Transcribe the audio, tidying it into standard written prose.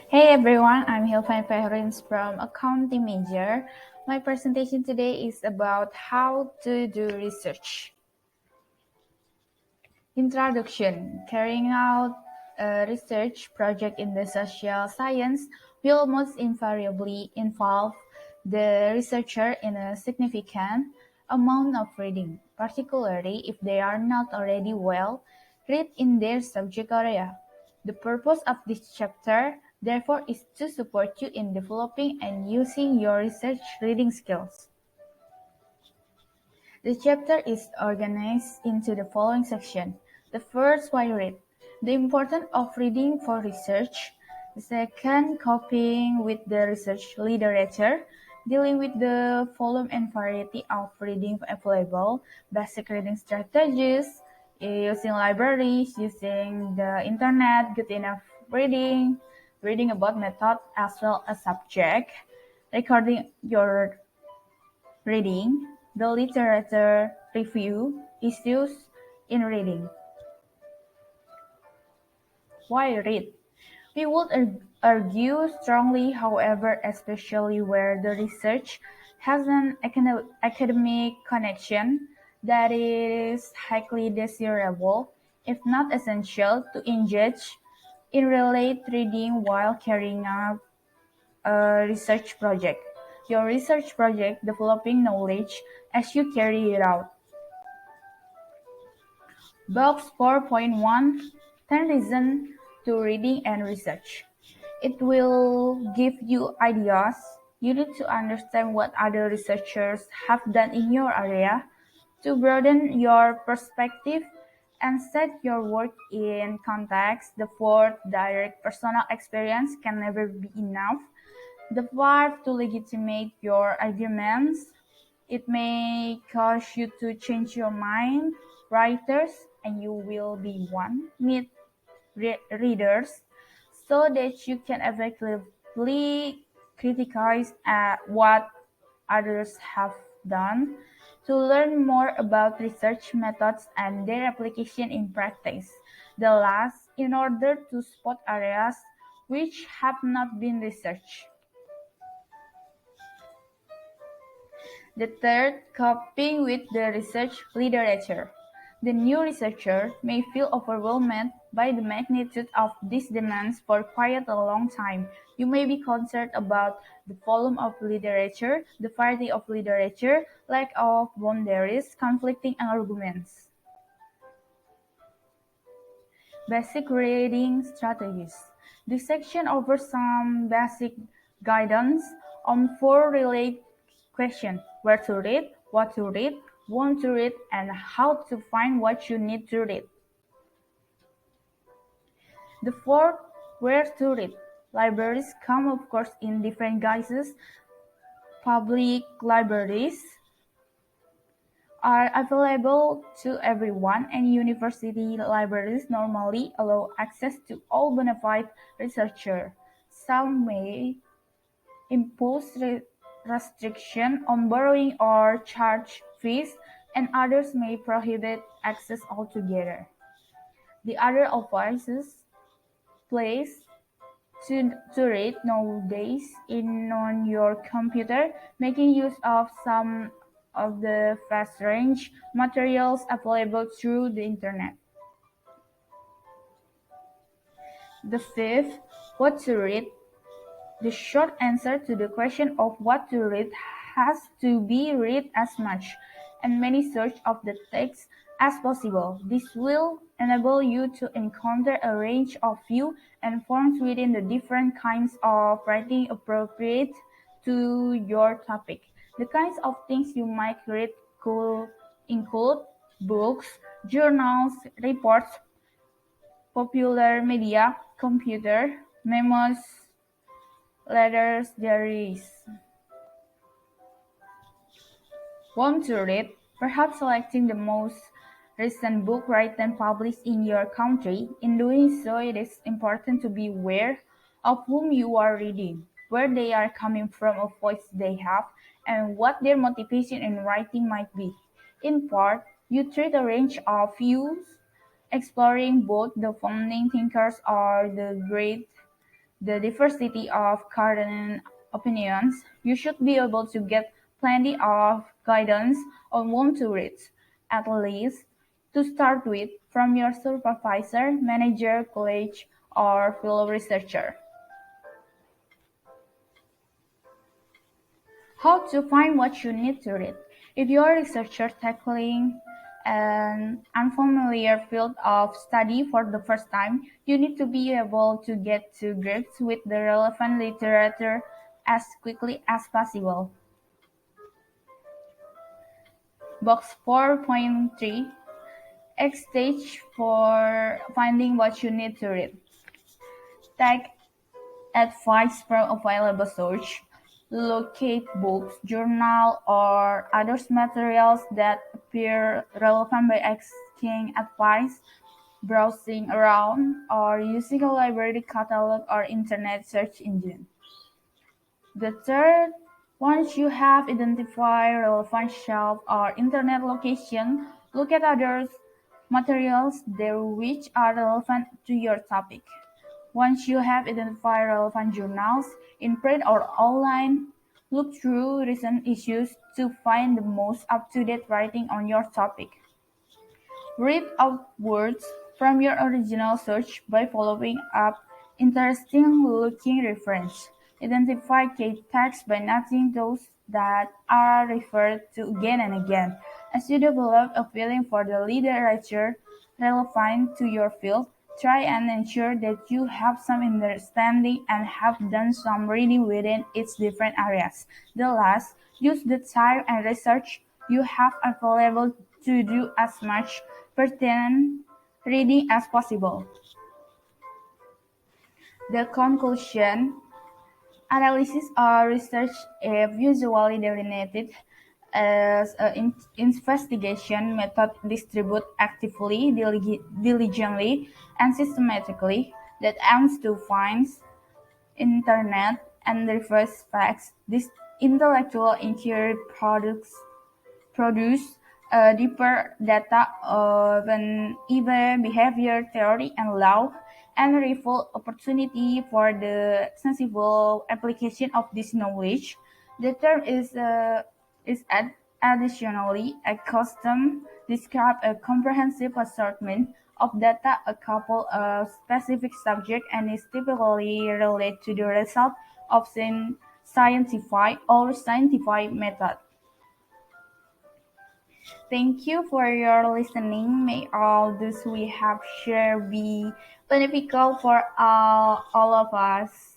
Hey everyone, I'm FEHRINTZ from Accounting Major. My presentation today is about how to do research. Introduction. Carrying out a research project in the social science will most invariably involve the researcher in a significant amount of reading, particularly if they are not already well read in their subject area. The purpose of this chapter, therefore, is to support you in developing and using your research reading skills. The chapter is organized into the following sections. The first, why read? The importance of reading for research. The second, coping with the research literature, dealing with the volume and variety of reading available, basic reading strategies, using libraries, using the internet, good enough reading, reading about method as well as subject, recording your reading, the literature review issues in reading. Why read? We would argue strongly, however, especially where the research has an academic connection, that it is highly desirable, if not essential, to engage in relate reading while carrying out a research project. Your research project developing knowledge as you carry it out. Box 4.1 10 Reasons to Reading and Research. It will give you ideas. You need to understand what other researchers have done in your area to broaden your perspective and set your work in context. The fourth, direct personal experience can never be enough. The five, to legitimate your arguments. It may cause you to change your mind. Writers, and you will be one, need readers so that you can effectively criticize what others have done, to learn more about research methods and their application in practice. The last, in order to spot areas which have not been researched. The third, coping with the research literature. The new researcher may feel overwhelmed by the magnitude of these demands for quite a long time. You may be concerned about the volume of literature, the variety of literature, lack of boundaries, conflicting arguments. Basic reading strategies. This section offers some basic guidance on four related questions: where to read, what to read, when to read, and how to find what you need to read. The fourth, where to read. Libraries come, of course, in different guises. Public libraries are available to everyone, and university libraries normally allow access to all bona fide researchers. Some may impose restriction on borrowing or charge fees, and others may prohibit access altogether. The other advises place to read nowadays in on your computer, making use of some of the fast range materials available through the internet. The fifth, what to read. The short answer to the question of what to read has to be read as much and many search of the text as possible. This will enable you to encounter a range of views and forms within the different kinds of writing appropriate to your topic. The kinds of things you might read could include books, journals, reports, popular media, computer, memos, letters, diaries. Want to read? Perhaps selecting the most recent book written published in your country. In doing so, it is important to be aware of whom you are reading, where they are coming from, of voice they have, and what their motivation in writing might be. In part, you treat a range of views, exploring both the founding thinkers or the great the diversity of current opinions, you should be able to get plenty of guidance on what to read, at least to start with, from your supervisor, manager, colleague, or fellow researcher. How to find what you need to read. If you are a researcher tackling an unfamiliar field of study for the first time, you need to be able to get to grips with the relevant literature as quickly as possible. Box 4.3 X stage for finding what you need to read. Take advice from available source. Locate books, journal, or other materials that appear relevant by asking advice, browsing around, or using a library catalog or internet search engine. The third, once you have identified relevant shelf or internet location, look at other materials there which are relevant to your topic. Once you have identified relevant journals, in print or online, look through recent issues to find the most up-to-date writing on your topic. Read outwards from your original search by following up interesting-looking references. Identify key texts by noting those that are referred to again and again. As you develop a feeling for the literature relevant to your field, try and ensure that you have some understanding and have done some reading within its different areas. The last, use the time and research you have available to do as much pertinent reading as possible. The conclusion: analysis or research is usually delineated as an investigation method distributed actively, diligently, and systematically that aims to find, internet, and reverse facts. This intellectual inquiry produce deeper data of an even behavior theory and law, and reveal opportunity for the sensible application of this knowledge. The term is additionally a custom describe a comprehensive assortment of data a couple of specific subject and is typically related to the result of scientific or scientific method. Thank you for your listening. May all this we have shared be beneficial for all of us.